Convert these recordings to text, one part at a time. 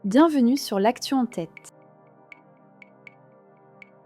Bienvenue sur l'Actu en tête.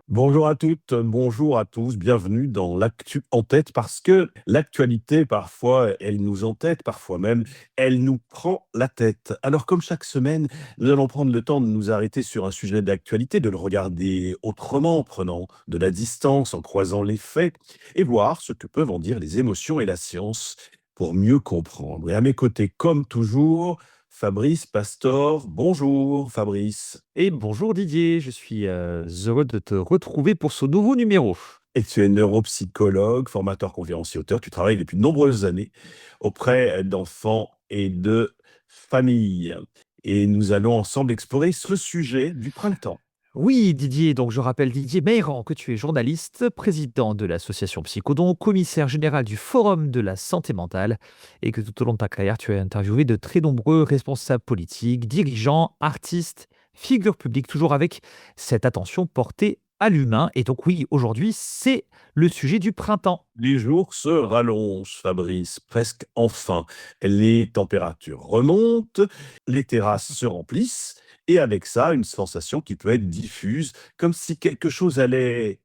Bonjour à toutes, bonjour à tous, bienvenue dans l'actu en tête parce que l'actualité, parfois, elle nous entête, parfois même, elle nous prend la tête. Alors, comme chaque semaine, nous allons prendre le temps de nous arrêter sur un sujet d'actualité, de le regarder autrement, en prenant de la distance, en croisant les faits et voir ce que peuvent en dire les émotions et la science pour mieux comprendre. Et à mes côtés, comme toujours, Fabrice Pastor. Bonjour Fabrice. Et bonjour Didier, je suis heureux de te retrouver pour ce nouveau numéro. Et tu es neuropsychologue, formateur, conférencier, auteur. Tu travailles depuis de nombreuses années auprès d'enfants et de familles. Et nous allons ensemble explorer ce sujet du printemps. Oui Didier, donc je rappelle Didier Meyran que tu es journaliste, président de l'association Psychodon, commissaire général du Forum de la santé mentale et que tout au long de ta carrière tu as interviewé de très nombreux responsables politiques, dirigeants, artistes, figures publiques, toujours avec cette attention portée à l'humain. Et donc oui, aujourd'hui c'est le sujet du printemps. Les jours se rallongent, Fabrice, presque enfin. Les températures remontent, les terrasses se remplissent, et avec ça, une sensation qui peut être diffuse, comme si quelque chose allait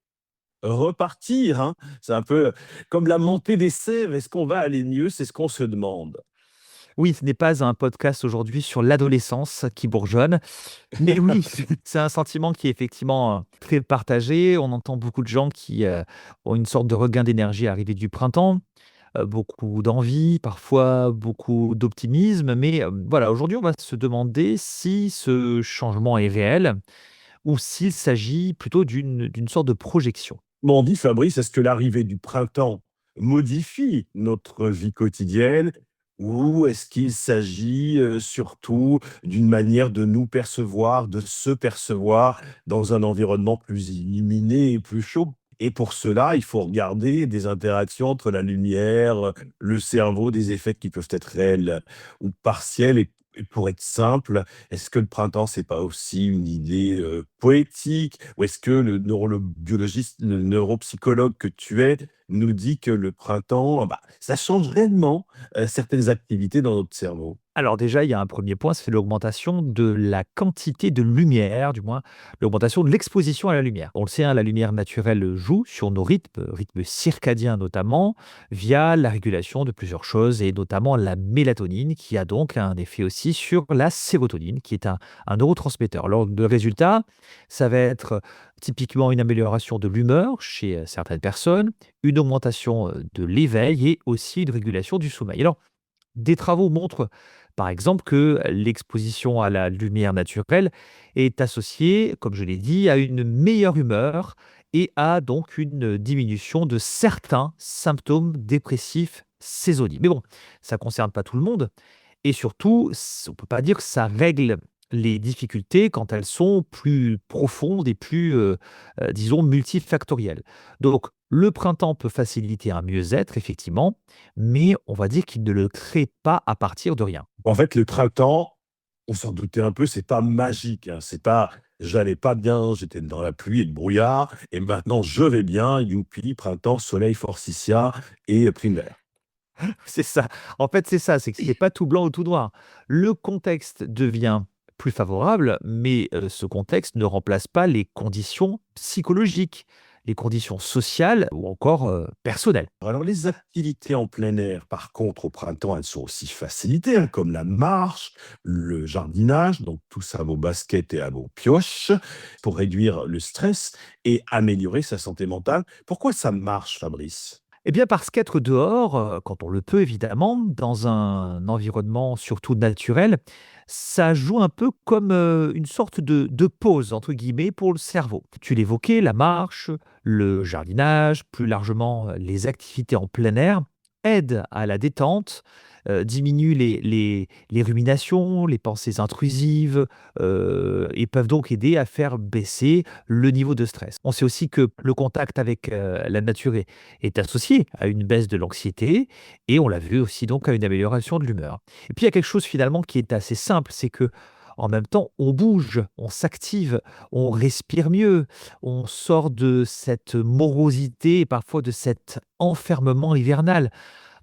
repartir, hein. C'est un peu comme la montée des sèves. Est-ce qu'on va aller mieux? C'est ce qu'on se demande. Oui, ce n'est pas un podcast aujourd'hui sur l'adolescence qui bourgeonne. Mais oui, c'est un sentiment qui est effectivement, très partagé. On entend beaucoup de gens qui, ont une sorte de regain d'énergie à l'arrivée du printemps, beaucoup d'envie, parfois beaucoup d'optimisme. Mais, voilà, aujourd'hui, on va se demander si ce changement est réel ou s'il s'agit plutôt d'une sorte de projection. M'en dit Fabrice, est-ce que l'arrivée du printemps modifie notre vie quotidienne ou est-ce qu'il s'agit surtout d'une manière de nous percevoir, de se percevoir dans un environnement plus illuminé et plus chaud? Et pour cela, il faut regarder des interactions entre la lumière, le cerveau, des effets qui peuvent être réels ou partiels. Et pour être simple, est-ce que le printemps, c'est pas aussi une idée poétique? Ou est-ce que le neurobiologiste, le neuropsychologue que tu es, nous dit que le printemps, bah, ça change réellement certaines activités dans notre cerveau? Alors déjà, il y a un premier point, c'est l'augmentation de la quantité de lumière, du moins l'augmentation de l'exposition à la lumière. On le sait, hein, la lumière naturelle joue sur nos rythmes circadiens notamment, via la régulation de plusieurs choses, et notamment la mélatonine, qui a donc un effet aussi sur la sérotonine, qui est un neurotransmetteur. Alors le résultat, ça va être typiquement une amélioration de l'humeur chez certaines personnes, une augmentation de l'éveil et aussi une régulation du sommeil. Alors, des travaux montrent, par exemple, que l'exposition à la lumière naturelle est associée, comme je l'ai dit, à une meilleure humeur et à donc une diminution de certains symptômes dépressifs saisonniers. Mais bon, ça ne concerne pas tout le monde. Et surtout, on ne peut pas dire que ça règle les difficultés quand elles sont plus profondes et plus, disons, multifactorielles. Donc, le printemps peut faciliter un mieux-être, effectivement, mais on va dire qu'il ne le crée pas à partir de rien. En fait, le printemps, on s'en doutait un peu, c'est pas magique, hein. C'est pas j'allais pas bien, j'étais dans la pluie et le brouillard, et maintenant je vais bien, youpi, printemps, soleil, forsythia et prime vert. C'est ça. En fait, c'est ça, c'est que c'est pas tout blanc ou tout noir. Le contexte devient plus favorable, mais ce contexte ne remplace pas les conditions psychologiques, les conditions sociales ou encore, personnelles. Alors, les activités en plein air, par contre, au printemps, elles sont aussi facilitées, hein, comme la marche, le jardinage, donc tout ça à vos baskets et à vos pioches, pour réduire le stress et améliorer sa santé mentale. Pourquoi ça marche, Fabrice? Eh bien, parce qu'être dehors, quand on le peut évidemment, dans un environnement surtout naturel, ça joue un peu comme, une sorte de «pause» entre guillemets pour le cerveau. Tu l'évoquais, la marche, le jardinage, plus largement, les activités en plein air aident à la détente, diminuent les ruminations, les pensées intrusives, et peuvent donc aider à faire baisser le niveau de stress. On sait aussi que le contact avec, la nature est associé à une baisse de l'anxiété et on l'a vu aussi donc à une amélioration de l'humeur. Et puis il y a quelque chose finalement qui est assez simple, c'est que en même temps, on bouge, on s'active, on respire mieux, on sort de cette morosité et parfois de cet enfermement hivernal.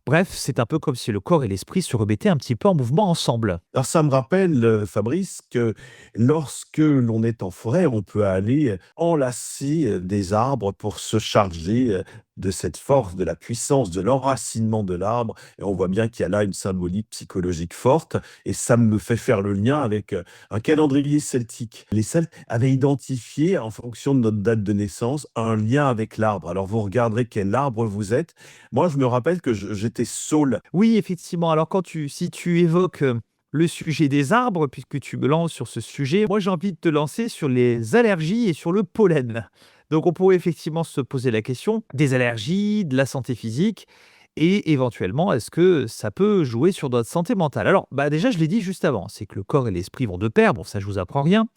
Bref, c'est un peu comme si le corps et l'esprit se remettaient un petit peu en mouvement ensemble. Alors ça me rappelle, Fabrice, que lorsque l'on est en forêt, on peut aller enlacer, des arbres pour se charger, de cette force, de la puissance, de l'enracinement de l'arbre et on voit bien qu'il y a là une symbolique psychologique forte et ça me fait faire le lien avec, un calendrier celtique. Les Celtes avaient identifié, en fonction de notre date de naissance, un lien avec l'arbre. Alors vous regarderez quel arbre vous êtes. Moi, je me rappelle que j'étais saule. Oui, effectivement. Alors si tu évoques le sujet des arbres, puisque tu me lances sur ce sujet, moi j'ai envie de te lancer sur les allergies et sur le pollen. Donc on pourrait effectivement se poser la question des allergies, de la santé physique et éventuellement est-ce que ça peut jouer sur notre santé mentale. Alors déjà je l'ai dit juste avant, c'est que le corps et l'esprit vont de pair, bon ça je vous apprends rien.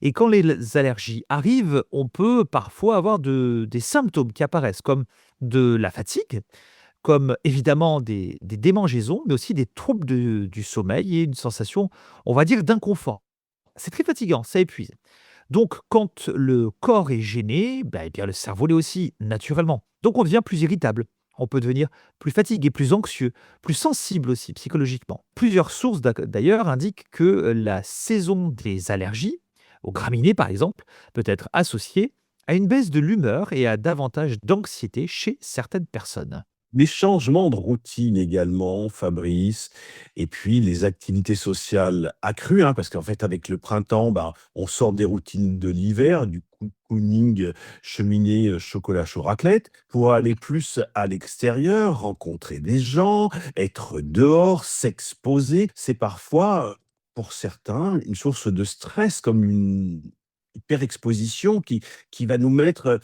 Et quand les allergies arrivent, on peut parfois avoir des symptômes qui apparaissent comme de la fatigue, comme évidemment des démangeaisons, mais aussi des troubles du sommeil et une sensation, on va dire, d'inconfort. C'est très fatigant, ça épuise. Donc, quand le corps est gêné, eh bien, le cerveau l'est aussi, naturellement. Donc, on devient plus irritable. On peut devenir plus fatigué, plus anxieux, plus sensible aussi psychologiquement. Plusieurs sources d'ailleurs indiquent que la saison des allergies, aux graminées par exemple, peut être associée à une baisse de l'humeur et à davantage d'anxiété chez certaines personnes. Les changements de routine également, Fabrice, et puis les activités sociales accrues, hein, parce qu'en fait, avec le printemps, on sort des routines de l'hiver, du cocooning, cheminée, chocolat chaud, raclette, pour aller plus à l'extérieur, rencontrer des gens, être dehors, s'exposer. C'est parfois, pour certains, une source de stress, comme une hyperexposition qui va nous mettre,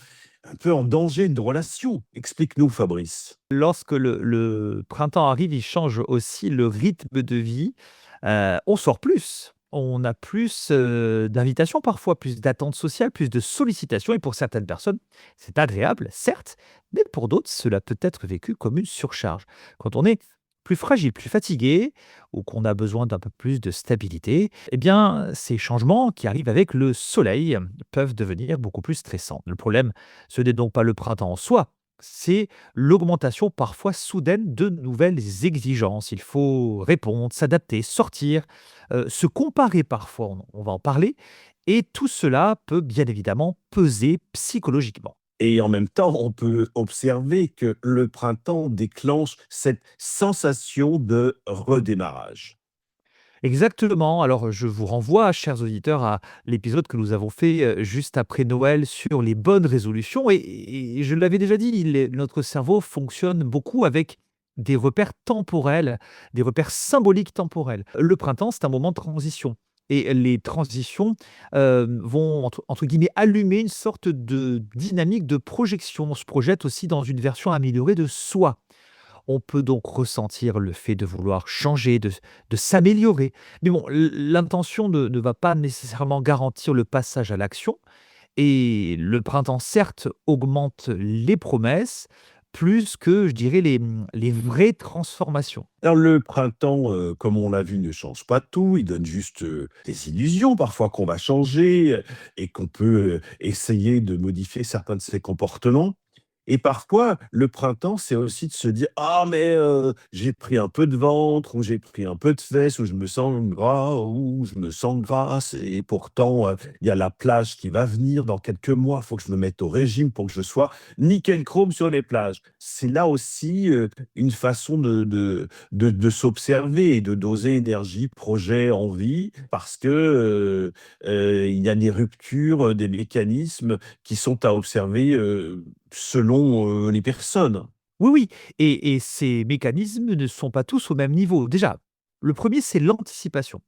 un peu en danger de relation. Explique-nous, Fabrice. Lorsque le printemps arrive, il change aussi le rythme de vie. On sort plus, on a plus, d'invitations parfois, plus d'attentes sociales, plus de sollicitations et pour certaines personnes, c'est agréable, certes, mais pour d'autres, cela peut être vécu comme une surcharge. Quand on est plus fragile, plus fatigué ou qu'on a besoin d'un peu plus de stabilité, eh bien, ces changements qui arrivent avec le soleil peuvent devenir beaucoup plus stressants. Le problème, ce n'est donc pas le printemps en soi, c'est l'augmentation parfois soudaine de nouvelles exigences. Il faut répondre, s'adapter, sortir, se comparer parfois, on va en parler, et tout cela peut bien évidemment peser psychologiquement. Et en même temps, on peut observer que le printemps déclenche cette sensation de redémarrage. Exactement. Alors, je vous renvoie, chers auditeurs, à l'épisode que nous avons fait juste après Noël sur les bonnes résolutions. Et je l'avais déjà dit, notre cerveau fonctionne beaucoup avec des repères temporels, des repères symboliques temporels. Le printemps, c'est un moment de transition. Et les transitions vont, entre guillemets, allumer une sorte de dynamique de projection. On se projette aussi dans une version améliorée de soi. On peut donc ressentir le fait de vouloir changer, de s'améliorer. Mais bon, l'intention ne va pas nécessairement garantir le passage à l'action. Et le printemps, certes, augmente les promesses, plus que, je dirais, les vraies transformations. Alors le printemps, comme on l'a vu, ne change pas tout, il donne juste, des illusions parfois qu'on va changer, et qu'on peut, essayer de modifier certains de ses comportements. Et parfois, le printemps, c'est aussi de se dire: «Ah mais, j'ai pris un peu de ventre» ou «J'ai pris un peu de fesses» ou «Je me sens gras» ou «Je me sens grasse» et pourtant, il y a la plage qui va venir dans quelques mois. Il faut que je me mette au régime pour que je sois nickel chrome sur les plages. C'est là aussi, une façon de s'observer et de doser énergie, projet, envie parce que, il y a des ruptures, des mécanismes qui sont à observer, selon, les personnes. Oui, oui, et ces mécanismes ne sont pas tous au même niveau. Déjà, le premier, c'est l'anticipation.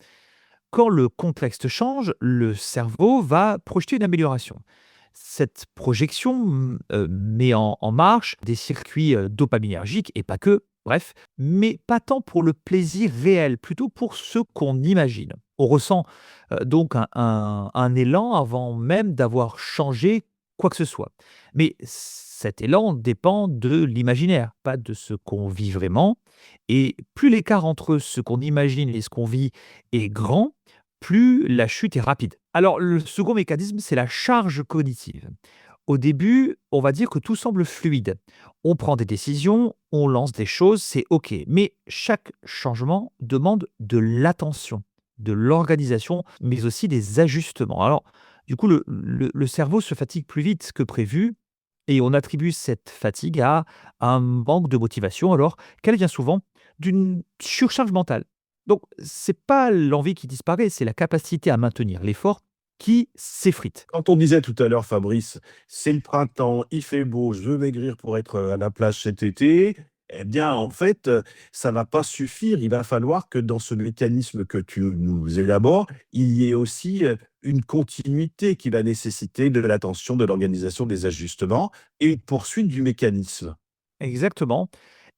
Quand le contexte change, le cerveau va projeter une amélioration. Cette projection met en marche des circuits dopaminergiques et pas que, bref, mais pas tant pour le plaisir réel, plutôt pour ce qu'on imagine. On ressent donc un élan avant même d'avoir changé quoi que ce soit. Mais cet élan dépend de l'imaginaire, pas de ce qu'on vit vraiment. Et plus l'écart entre ce qu'on imagine et ce qu'on vit est grand, plus la chute est rapide. Alors, le second mécanisme, c'est la charge cognitive. Au début, on va dire que tout semble fluide. On prend des décisions, on lance des choses, c'est OK. Mais chaque changement demande de l'attention, de l'organisation, mais aussi des ajustements. Alors, du coup, le cerveau se fatigue plus vite que prévu et on attribue cette fatigue à un manque de motivation, alors qu'elle vient souvent d'une surcharge mentale. Donc, c'est pas l'envie qui disparaît, c'est la capacité à maintenir l'effort qui s'effrite. Quand on disait tout à l'heure, Fabrice, c'est le printemps, il fait beau, je veux maigrir pour être à la plage cet été, eh bien, en fait, ça va pas suffire. Il va falloir que dans ce mécanisme que tu nous élabores, il y ait aussi une continuité qui va nécessiter de l'attention, de l'organisation, des ajustements et une poursuite du mécanisme. Exactement.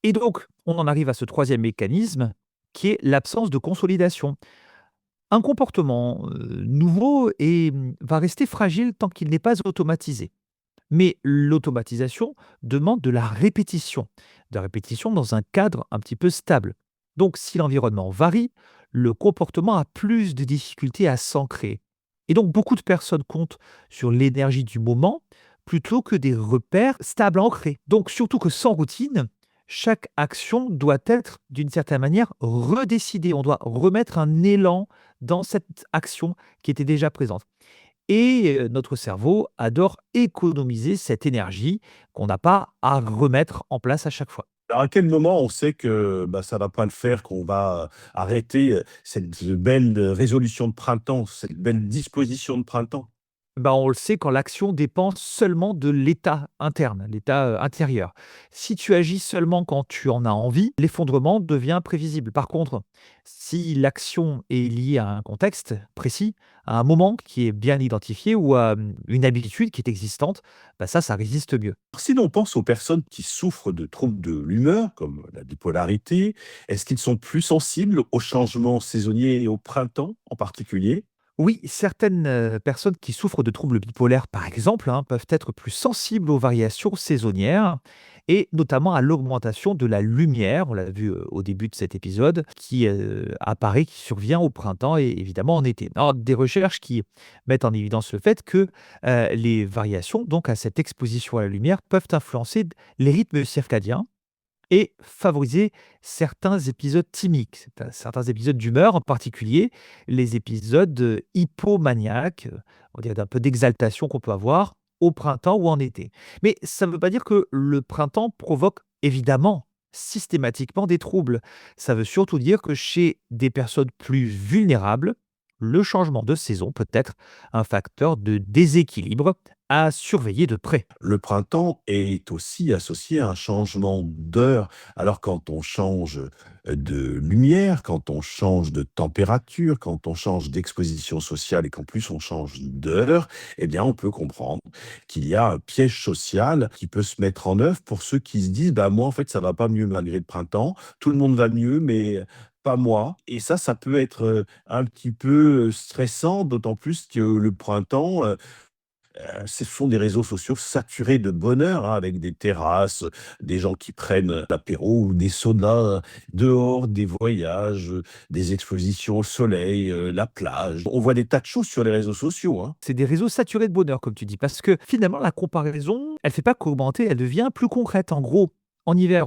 Et donc, on en arrive à ce troisième mécanisme qui est l'absence de consolidation. Un comportement nouveau va rester fragile tant qu'il n'est pas automatisé. Mais l'automatisation demande de la répétition dans un cadre un petit peu stable. Donc, si l'environnement varie, le comportement a plus de difficultés à s'ancrer. Et donc, beaucoup de personnes comptent sur l'énergie du moment plutôt que des repères stables ancrés. Donc, surtout que sans routine, chaque action doit être d'une certaine manière redécidée. On doit remettre un élan dans cette action qui était déjà présente. Et notre cerveau adore économiser cette énergie qu'on n'a pas à remettre en place à chaque fois. Alors, à quel moment on sait que bah, ça va pas le faire, qu'on va arrêter cette belle résolution de printemps, cette belle disposition de printemps? Bah, on le sait quand l'action dépend seulement de l'état interne, l'état, intérieur. Si tu agis seulement quand tu en as envie, l'effondrement devient prévisible. Par contre, si l'action est liée à un contexte précis, à un moment qui est bien identifié ou à, une habitude qui est existante, bah, ça résiste mieux. Si l'on pense aux personnes qui souffrent de troubles de l'humeur, comme la bipolarité, est-ce qu'ils sont plus sensibles aux changements saisonniers et au printemps en particulier? Oui, certaines personnes qui souffrent de troubles bipolaires, par exemple, hein, peuvent être plus sensibles aux variations saisonnières et notamment à l'augmentation de la lumière, on l'a vu au début de cet épisode, qui apparaît, qui survient au printemps et évidemment en été. Alors, des recherches qui mettent en évidence le fait que les variations, donc à cette exposition à la lumière, peuvent influencer les rythmes circadiens et favoriser certains épisodes thymiques, certains épisodes d'humeur, en particulier les épisodes hypomaniaques, on dirait d'un peu d'exaltation qu'on peut avoir au printemps ou en été. Mais ça ne veut pas dire que le printemps provoque évidemment systématiquement des troubles. Ça veut surtout dire que chez des personnes plus vulnérables, le changement de saison peut être un facteur de déséquilibre à surveiller de près. Le printemps est aussi associé à un changement d'heure. Alors quand on change de lumière, quand on change de température, quand on change d'exposition sociale et qu'en plus on change d'heure, eh bien on peut comprendre qu'il y a un piège social qui peut se mettre en œuvre pour ceux qui se disent: «Bah, moi en fait ça va pas mieux malgré le printemps, tout le monde va mieux mais pas moi» et ça peut être, un petit peu, stressant, d'autant plus que le printemps, ce sont des réseaux sociaux saturés de bonheur, hein, avec des terrasses, des gens qui prennent l'apéro ou des saunas dehors, des voyages, des expositions au soleil, la plage. On voit des tas de choses sur les réseaux sociaux, hein. C'est des réseaux saturés de bonheur, comme tu dis, parce que finalement, la comparaison, elle fait pas qu'augmenter, elle devient plus concrète. En gros, en hiver,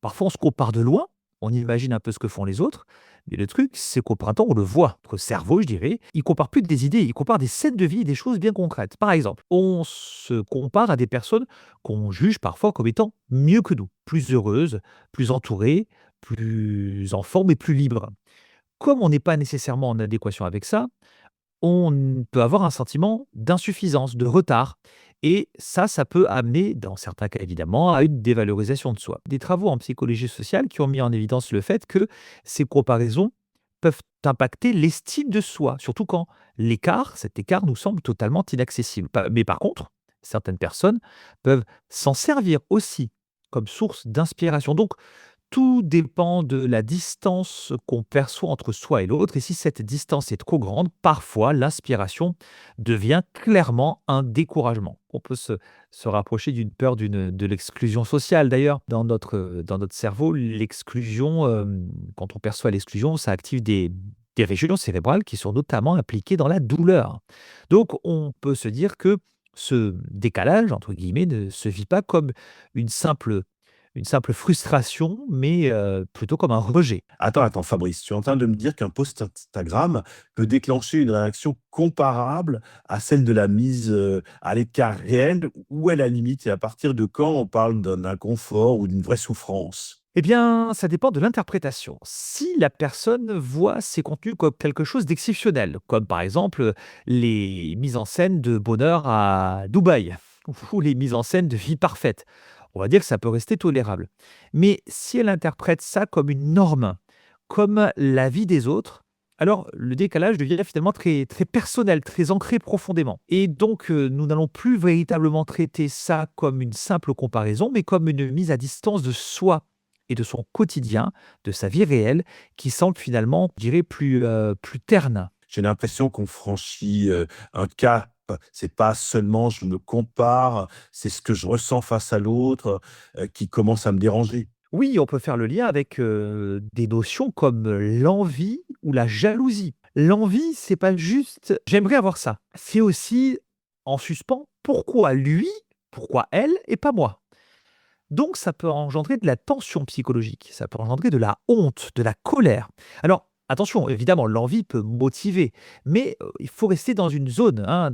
parfois on se compare de loin, on imagine un peu ce que font les autres, mais le truc, c'est qu'au printemps, on le voit. Notre cerveau, je dirais, il compare plus que des idées, il compare des scènes de vie et des choses bien concrètes. Par exemple, on se compare à des personnes qu'on juge parfois comme étant mieux que nous, plus heureuses, plus entourées, plus en forme et plus libres. Comme on n'est pas nécessairement en adéquation avec ça, on peut avoir un sentiment d'insuffisance, de retard et ça peut amener, dans certains cas évidemment, à une dévalorisation de soi. Des travaux en psychologie sociale qui ont mis en évidence le fait que ces comparaisons peuvent impacter l'estime de soi, surtout quand cet écart nous semble totalement inaccessible. Mais par contre, certaines personnes peuvent s'en servir aussi comme source d'inspiration. Donc, tout dépend de la distance qu'on perçoit entre soi et l'autre et si cette distance est trop grande, parfois l'inspiration devient clairement un découragement. On peut se rapprocher d'une peur de l'exclusion sociale. D'ailleurs, dans notre cerveau, l'exclusion, quand on perçoit l'exclusion, ça active des régions cérébrales qui sont notamment impliquées dans la douleur. Donc on peut se dire que Ce «décalage» entre guillemets ne se vit pas comme une simple une simple frustration, mais plutôt comme un rejet. Attends, Fabrice, tu es en train de me dire qu'un post Instagram peut déclencher une réaction comparable à celle de la mise, à l'écart réel? Où est la limite et à partir de quand on parle d'un inconfort ou d'une vraie souffrance? Eh bien, ça dépend de l'interprétation. Si la personne voit ces contenus comme quelque chose d'exceptionnel, comme par exemple, les mises en scène de bonheur à Dubaï ou les mises en scène de vie parfaite, on va dire que ça peut rester tolérable. Mais si elle interprète ça comme une norme, comme la vie des autres, alors le décalage devient finalement très, très personnel, très ancré profondément. Et donc, nous n'allons plus véritablement traiter ça comme une simple comparaison, mais comme une mise à distance de soi et de son quotidien, de sa vie réelle, qui semble finalement, je dirais, plus terne. J'ai l'impression qu'on franchit, un cap. C'est pas seulement je me compare, c'est ce que je ressens face à l'autre, qui commence à me déranger. Oui, on peut faire le lien avec, des notions comme l'envie ou la jalousie. L'envie, c'est pas juste: «J'aimerais avoir ça». C'est aussi en suspens: «Pourquoi lui? Pourquoi elle et pas moi?» Donc ça peut engendrer de la tension psychologique, ça peut engendrer de la honte, de la colère. Alors attention, évidemment, l'envie peut motiver, mais il faut rester dans une zone, hein,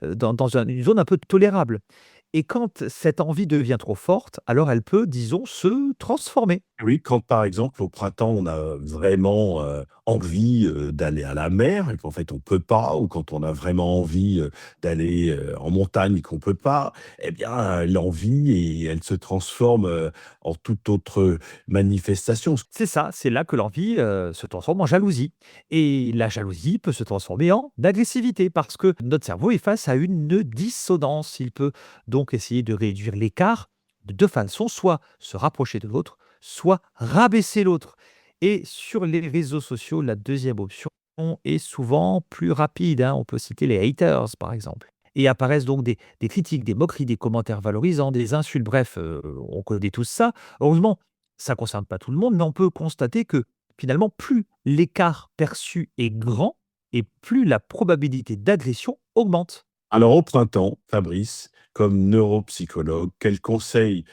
une zone un peu tolérable. Et quand cette envie devient trop forte, alors elle peut, disons, se transformer. Oui, quand par exemple au printemps, on a vraiment, envie, d'aller à la mer et qu'en fait on peut pas, ou quand on a vraiment envie, d'aller, en montagne et qu'on peut pas, eh bien, l'envie et elle se transforme, en toute autre manifestation. C'est ça, c'est là que l'envie se transforme en jalousie. Et la jalousie peut se transformer en agressivité parce que notre cerveau est face à une dissonance. Il peut donc essayer de réduire l'écart de deux façons, soit se rapprocher de l'autre, soit rabaisser l'autre. Et sur les réseaux sociaux, la deuxième option est souvent plus rapide, hein. On peut citer les haters, par exemple. Et apparaissent donc des critiques, des moqueries, des commentaires valorisants, des insultes, bref, on connaît tous ça. Heureusement, ça ne concerne pas tout le monde, mais on peut constater que finalement, plus l'écart perçu est grand et plus la probabilité d'agression augmente. Alors au printemps, Fabrice, comme neuropsychologue, quels conseils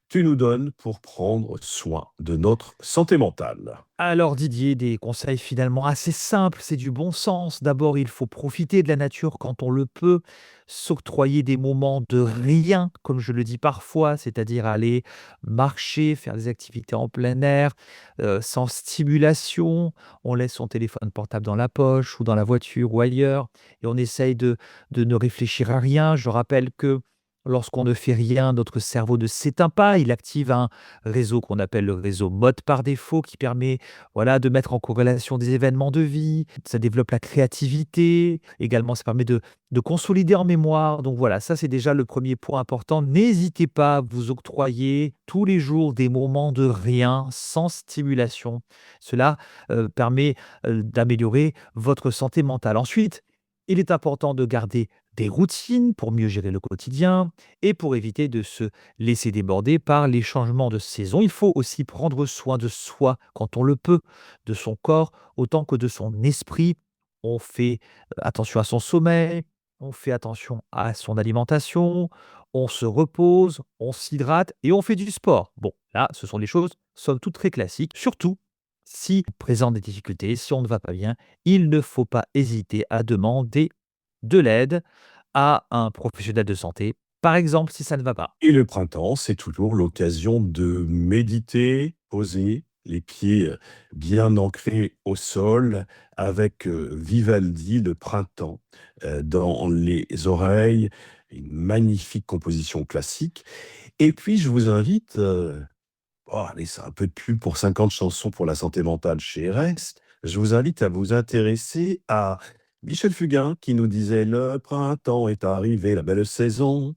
tu nous donnes pour prendre soin de notre santé mentale? Alors Didier, des conseils finalement assez simples, c'est du bon sens. D'abord, il faut profiter de la nature quand on le peut, s'octroyer des moments de rien, comme je le dis parfois, c'est-à-dire aller marcher, faire des activités en plein air, sans stimulation. On laisse son téléphone portable dans la poche ou dans la voiture ou ailleurs et on essaye de ne réfléchir à rien. Je rappelle que lorsqu'on ne fait rien, notre cerveau ne s'éteint pas, il active un réseau qu'on appelle le réseau mode par défaut qui permet voilà, de mettre en corrélation des événements de vie, ça développe la créativité, également ça permet de consolider en mémoire. Donc voilà, ça c'est déjà le premier point important. N'hésitez pas à vous octroyer tous les jours des moments de rien, sans stimulation. Cela permet d'améliorer votre santé mentale. Ensuite, il est important de garder des routines pour mieux gérer le quotidien et pour éviter de se laisser déborder par les changements de saison. Il faut aussi prendre soin de soi quand on le peut, de son corps autant que de son esprit. On fait attention à son sommeil, on fait attention à son alimentation, on se repose, on s'hydrate et on fait du sport. Bon, là, ce sont des choses, somme toute, très classiques. Surtout, si on présente des difficultés, si on ne va pas bien, il ne faut pas hésiter à demander de l'aide à un professionnel de santé, par exemple si ça ne va pas. Et le printemps, c'est toujours l'occasion de méditer, poser les pieds, bien ancrés au sol avec, Vivaldi, le printemps, dans les oreilles, une magnifique composition classique. Et puis je vous invite, oh allez, c'est un peu de pub pour 50 chansons pour la santé mentale chez RS. Je vous invite à vous intéresser à Michel Fugain qui nous disait: «Le printemps est arrivé, la belle saison».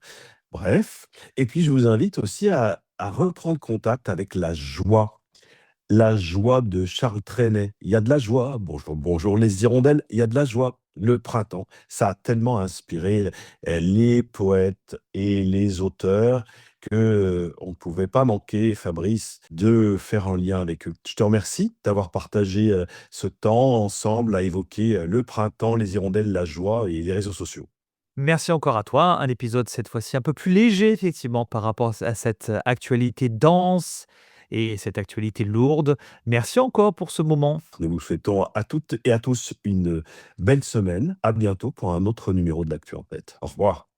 Bref, et puis je vous invite aussi à reprendre contact avec la joie de Charles Trenet. Il y a de la joie, bonjour, bonjour les hirondelles, il y a de la joie. Le printemps, ça a tellement inspiré, les poètes et les auteurs que, on ne pouvait pas manquer, Fabrice, de faire un lien avec eux. Je te remercie d'avoir partagé, ce temps ensemble à évoquer, le printemps, les hirondelles, la joie et les réseaux sociaux. Merci encore à toi. Un épisode cette fois-ci un peu plus léger, effectivement, par rapport à cette actualité dense et cette actualité lourde. Merci encore pour ce moment. Nous vous souhaitons à toutes et à tous une belle semaine. À bientôt pour un autre numéro de l'Actu en tête. Au revoir.